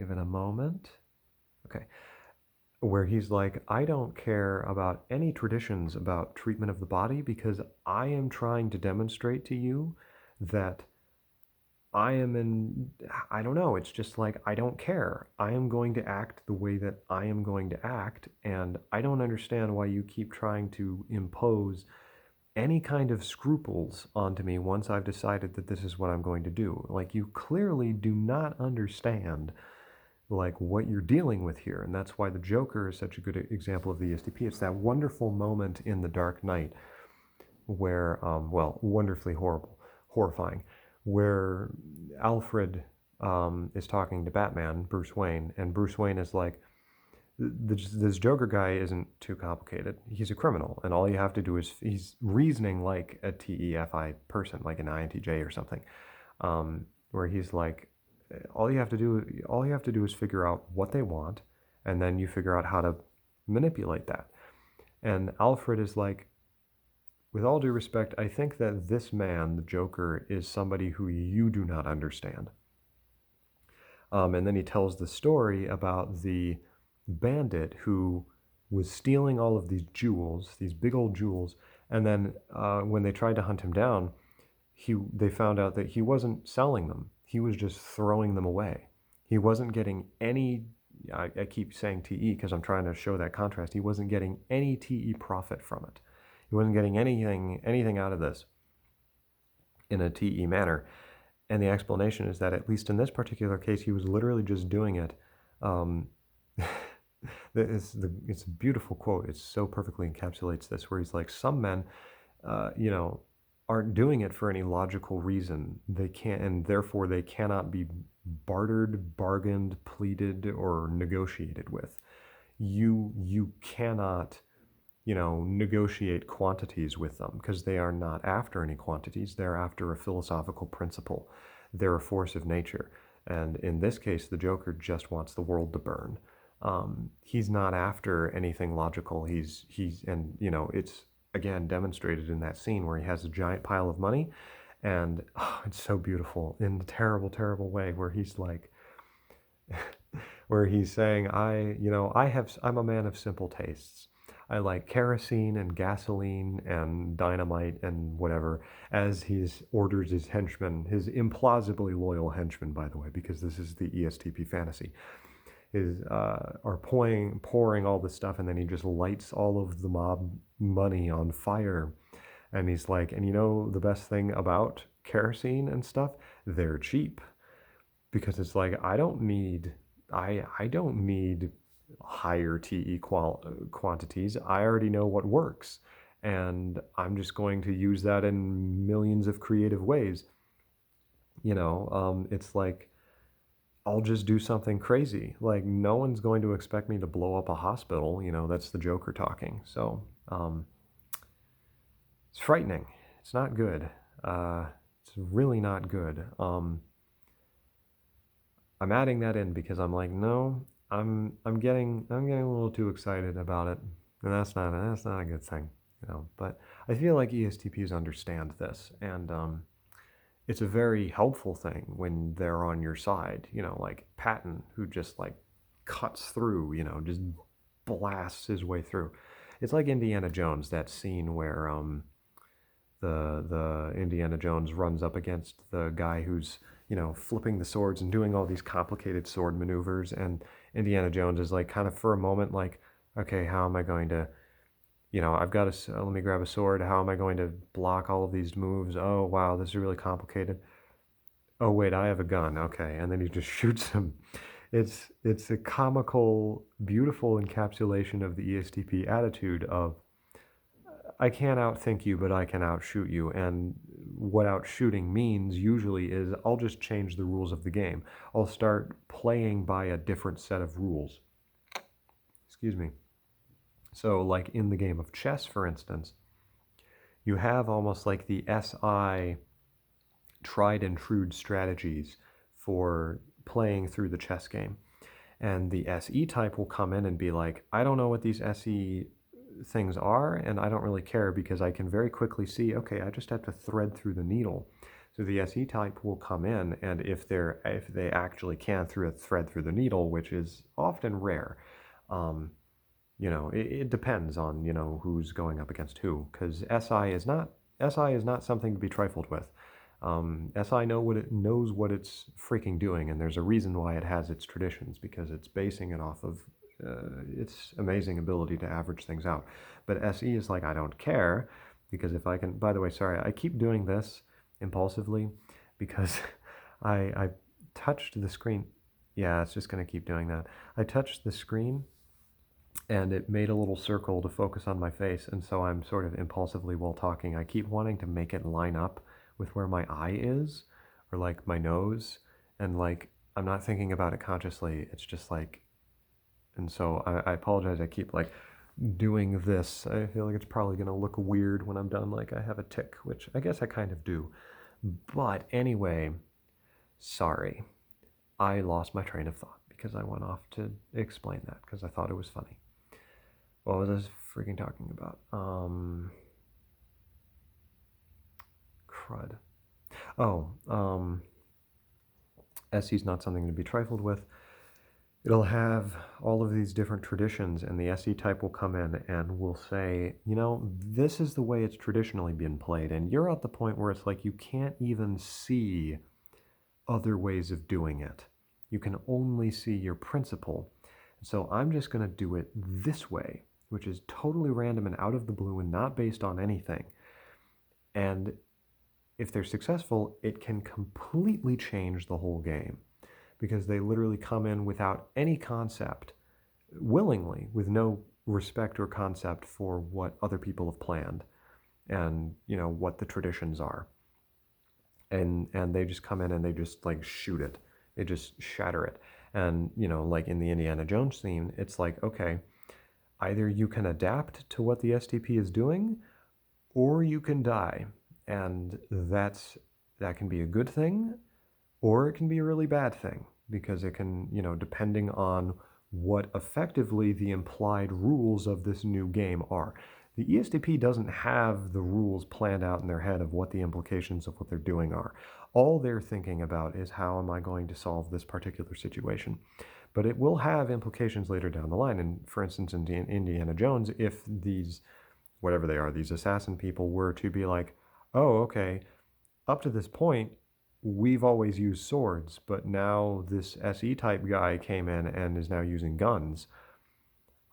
give it a moment. Okay. Where he's like, I don't care about any traditions about treatment of the body because I am trying to demonstrate to you that I don't know, it's just like, I don't care. I am going to act the way that I am going to act, and I don't understand why you keep trying to impose any kind of scruples onto me once I've decided that this is what I'm going to do. Like, you clearly do not understand like what you're dealing with here, and that's why the Joker is such a good example of the ESTP. It's that wonderful moment in The Dark Knight where, well, wonderfully horrifying, where Alfred is talking to Batman, Bruce Wayne, and Bruce Wayne is like, this Joker guy isn't too complicated. He's a criminal, and all you have to do is, he's reasoning like a TEFI person, like an INTJ or something, where he's like, all you have to do is figure out what they want, and then you figure out how to manipulate that. And Alfred is like, with all due respect, I think that this man, the Joker, is somebody who you do not understand. And then he tells the story about the bandit who was stealing all of these jewels, these big old jewels, and then when they tried to hunt him down, they found out that he wasn't selling them. He was just throwing them away. He wasn't getting any, I keep saying TE because I'm trying to show that contrast. He wasn't getting any TE profit from it. He wasn't getting anything out of this in a TE manner. And the explanation is that, at least in this particular case, he was literally just doing it. It's a beautiful quote. It so perfectly encapsulates this, where he's like, some men, aren't doing it for any logical reason. They can't, and therefore they cannot be bartered, bargained, pleaded, or negotiated with. You cannot, negotiate quantities with them, because they are not after any quantities. They're after a philosophical principle. They're a force of nature. And in this case, the Joker just wants the world to burn. He's not after anything logical. And it's again demonstrated in that scene where he has a giant pile of money, and it's so beautiful in a terrible, terrible way, where he's like, where he's saying, I'm a man of simple tastes. I like kerosene and gasoline and dynamite and whatever, as he orders his henchmen, his implausibly loyal henchmen, by the way, because this is the ESTP fantasy, are pouring all this stuff, and then he just lights all of the mob money on fire. And he's like, and the best thing about kerosene and stuff, they're cheap, because it's like, I don't need higher TE quantities. I already know what works, and I'm just going to use that in millions of creative ways. It's like, I'll just do something crazy. Like, no one's going to expect me to blow up a hospital. That's the Joker talking. So it's frightening. It's not good. It's really not good. I'm adding that in because I'm like, no, I'm getting a little too excited about it, and that's not a good thing, But I feel like ESTPs understand this, and it's a very helpful thing when they're on your side. Like Patton, who just like cuts through, just blasts his way through. It's like Indiana Jones, that scene where the Indiana Jones runs up against the guy who's flipping the swords and doing all these complicated sword maneuvers, and Indiana Jones is like, kind of for a moment, like, okay, how am I going to, I've got to, let me grab a sword. How am I going to block all of these moves? Oh, wow, this is really complicated. Oh, wait, I have a gun. Okay. And then he just shoots him. It's a comical, beautiful encapsulation of the ESTP attitude of, I can't outthink you, but I can outshoot you. And what outshooting means usually is, I'll just change the rules of the game. I'll start playing by a different set of rules. Excuse me. So like in the game of chess, for instance, you have almost like the SI tried and true strategies for playing through the chess game. And the SE type will come in and be like, I don't know what these SE things are, and I don't really care, because I can very quickly see, okay, I just have to thread through the needle. So the SE type will come in, and if they actually can thread through the needle, which is often rare, um, it depends on who's going up against who, because SI is not something to be trifled with. SI knows what it's freaking doing, and there's a reason why it has its traditions, because it's basing it off of its amazing ability to average things out. But SE is like, I don't care, because if I can. By the way, sorry, I keep doing this impulsively because I touched the screen. Yeah, it's just gonna keep doing that. I touched the screen and it made a little circle to focus on my face, and so I'm sort of impulsively, while talking, I keep wanting to make it line up with where my eye is, or like my nose, and like I'm not thinking about it consciously, it's just like. And so I apologize, I keep like doing this. I feel like it's probably going to look weird when I'm done, like I have a tick, which I guess I kind of do. But anyway, sorry, I lost my train of thought because I went off to explain that because I thought it was funny. What was I freaking talking about? Crud. Oh, SE's not something to be trifled with. It'll have all of these different traditions, and the SE type will come in and will say, this is the way it's traditionally been played. And you're at the point where it's like you can't even see other ways of doing it. You can only see your principle. So I'm just going to do it this way, which is totally random and out of the blue and not based on anything. And if they're successful, it can completely change the whole game, because they literally come in without any concept, willingly, with no respect or concept for what other people have planned and what the traditions are. And they just come in and they just like shoot it. They just shatter it. And like in the Indiana Jones scene, it's like, okay, either you can adapt to what the STP is doing, or you can die. And that can be a good thing, or it can be a really bad thing, because it can, depending on what effectively the implied rules of this new game are. The ESTP doesn't have the rules planned out in their head of what the implications of what they're doing are. All they're thinking about is, how am I going to solve this particular situation? But it will have implications later down the line. And for instance, in Indiana Jones, if these, whatever they are, these assassin people were to be like, oh, okay, up to this point, we've always used swords, but now this SE type guy came in and is now using guns.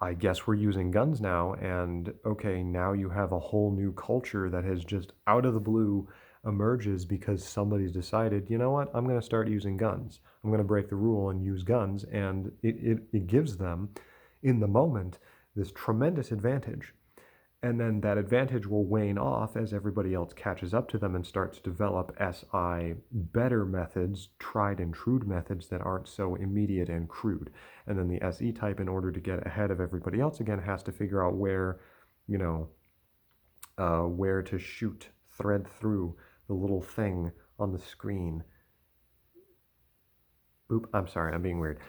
I guess we're using guns now, and okay, now you have a whole new culture that has just out of the blue emerges because somebody's decided, you know what, I'm going to start using guns. I'm going to break the rule and use guns, and it gives them, in the moment, this tremendous advantage. And then that advantage will wane off as everybody else catches up to them and starts to develop SI better methods, tried and true methods that aren't so immediate and crude. And then the SE type, in order to get ahead of everybody else again, has to figure out where to shoot, thread through the little thing on the screen. Oop, I'm sorry, I'm being weird.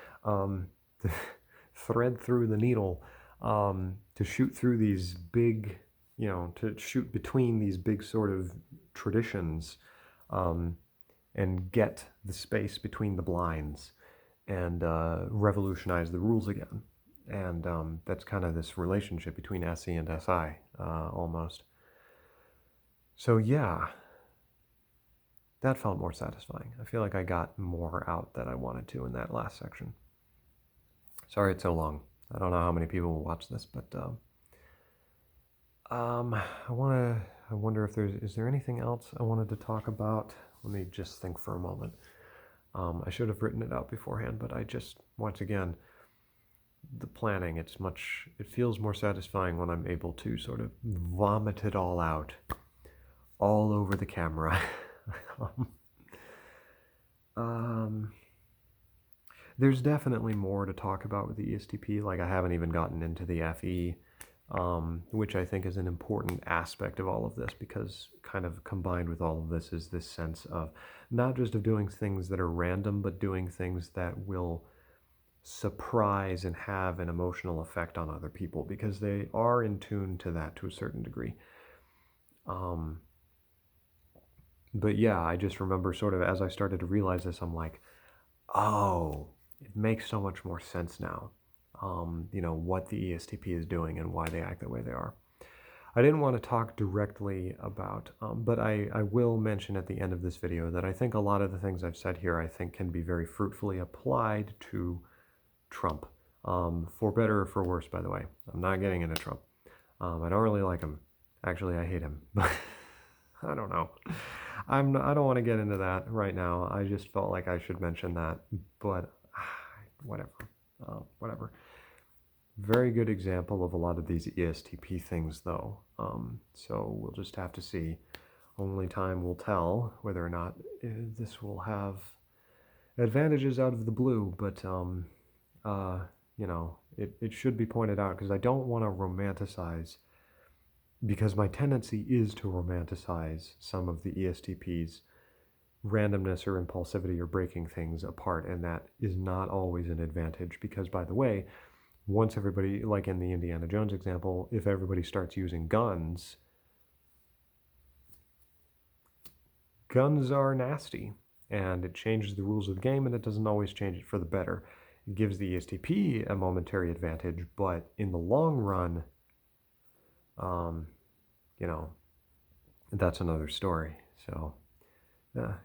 Thread through the needle. To shoot through these big, to shoot between these big sort of traditions, and get the space between the blinds, and revolutionize the rules again. And that's kind of this relationship between SE and SI, almost. So yeah, that felt more satisfying. I feel like I got more out that I wanted to in that last section. Sorry it's so long. I don't know how many people will watch this, but I wonder if is there anything else I wanted to talk about? Let me just think for a moment. I should have written it out beforehand, but I just, once again, the planning, it feels more satisfying when I'm able to sort of vomit it all out, all over the camera. There's definitely more to talk about with the ESTP. Like, I haven't even gotten into the FE, which I think is an important aspect of all of this, because kind of combined with all of this is this sense of not just of doing things that are random, but doing things that will surprise and have an emotional effect on other people, because they are in tune to that to a certain degree. But yeah, I just remember sort of as I started to realize this, I'm like, oh, it makes so much more sense now. What the ESTP is doing and why they act the way they are. I didn't want to talk directly about, but I will mention at the end of this video that I think a lot of the things I've said here, I think can be very fruitfully applied to Trump, for better or for worse, by the way. I'm not getting into Trump. I don't really like him. Actually, I hate him. I don't know. I don't want to get into that right now. I just felt like I should mention that, but whatever. Whatever. Very good example of a lot of these ESTP things, though. So we'll just have to see. Only time will tell whether or not this will have advantages out of the blue, but it should be pointed out because I don't want to romanticize, because my tendency is to romanticize some of the ESTP's randomness or impulsivity or breaking things apart, and that is not always an advantage because, by the way, once everybody, like in the Indiana Jones example, if everybody starts using guns, guns are nasty, and it changes the rules of the game, and it doesn't always change it for the better. It gives the ESTP a momentary advantage, but in the long run, you know, that's another story. So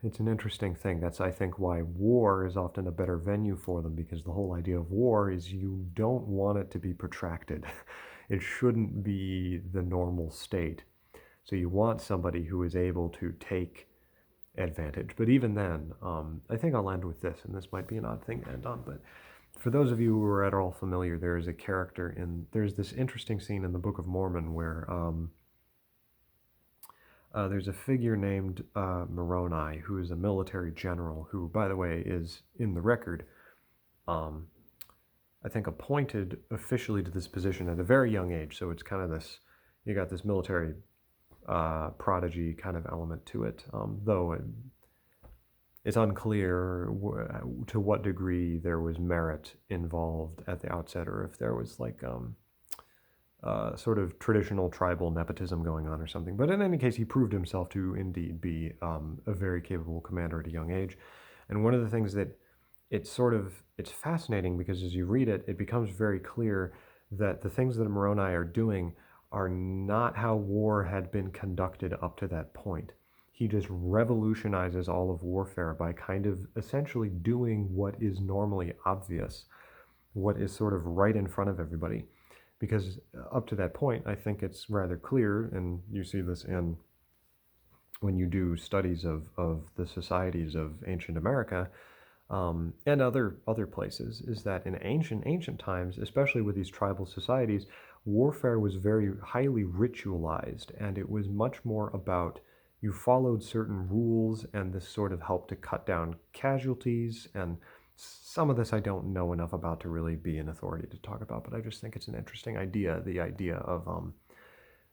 it's an interesting thing. That's, I think, why war is often a better venue for them, because the whole idea of war is you don't want it to be protracted. It shouldn't be the normal state. So you want somebody who is able to take advantage. But even then, I think I'll end with this, and this might be an odd thing to end on, but for those of you who are at all familiar, there's this interesting scene in the Book of Mormon where there's a figure named Moroni, who is a military general, who, by the way, is in the record, I think, appointed officially to this position at a very young age. So it's kind of this, you got this military prodigy kind of element to it, though it's unclear to what degree there was merit involved at the outset, or if there was like sort of traditional tribal nepotism going on or something. But in any case, he proved himself to indeed be a very capable commander at a young age. And one of the things that it's fascinating, because as you read it, it becomes very clear that the things that Moroni are doing are not how war had been conducted up to that point. He just revolutionizes all of warfare by kind of essentially doing what is normally obvious, what is sort of right in front of everybody. Because up to that point, I think it's rather clear, and you see this in when you do studies of the societies of ancient America, and other places, is that in ancient times, especially with these tribal societies, warfare was very highly ritualized, and it was much more about you followed certain rules, and this sort of helped to cut down casualties. And some of this I don't know enough about to really be an authority to talk about, but I just think it's an interesting idea, the idea of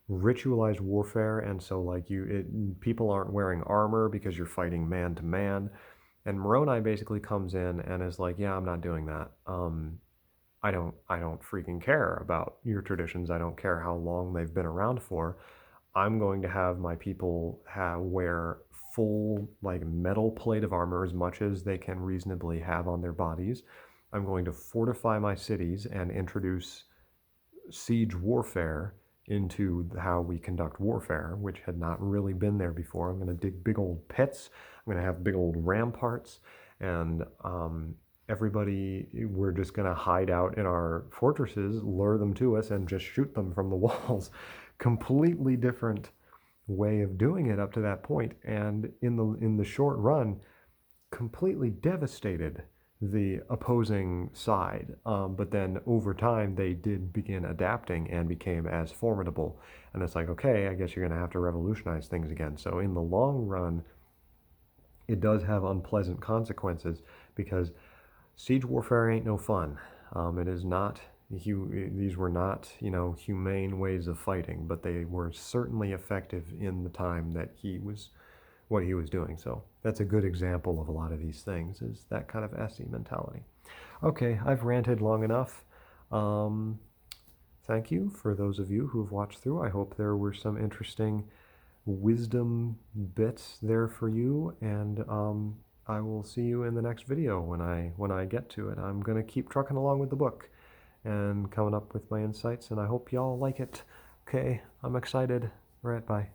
ritualized warfare. And so like people aren't wearing armor because you're fighting man to man. And Moroni basically comes in and is like, yeah, I'm not doing that. I don't freaking care about your traditions. I don't care how long they've been around for. I'm going to have my people wear full like metal plate of armor, as much as they can reasonably have on their bodies. I'm going to fortify my cities and introduce siege warfare into how we conduct warfare, which had not really been there before. I'm going to dig big old pits. I'm going to have big old ramparts, and everybody, we're just going to hide out in our fortresses, lure them to us, and just shoot them from the walls. Completely different way of doing it up to that point, and in the short run, completely devastated the opposing side. But then over time, they did begin adapting and became as formidable. And it's like, okay, I guess you're going to have to revolutionize things again. So in the long run, it does have unpleasant consequences, because siege warfare ain't no fun. It is not. These were not, humane ways of fighting, but they were certainly effective in the time that what he was doing. So that's a good example of a lot of these things, is that kind of SE mentality. Okay, I've ranted long enough. Thank you for those of you who have watched through. I hope there were some interesting wisdom bits there for you, and I will see you in the next video when I get to it. I'm gonna keep trucking along with the book and coming up with my insights, and I hope y'all like it. Okay, I'm excited. All right, bye.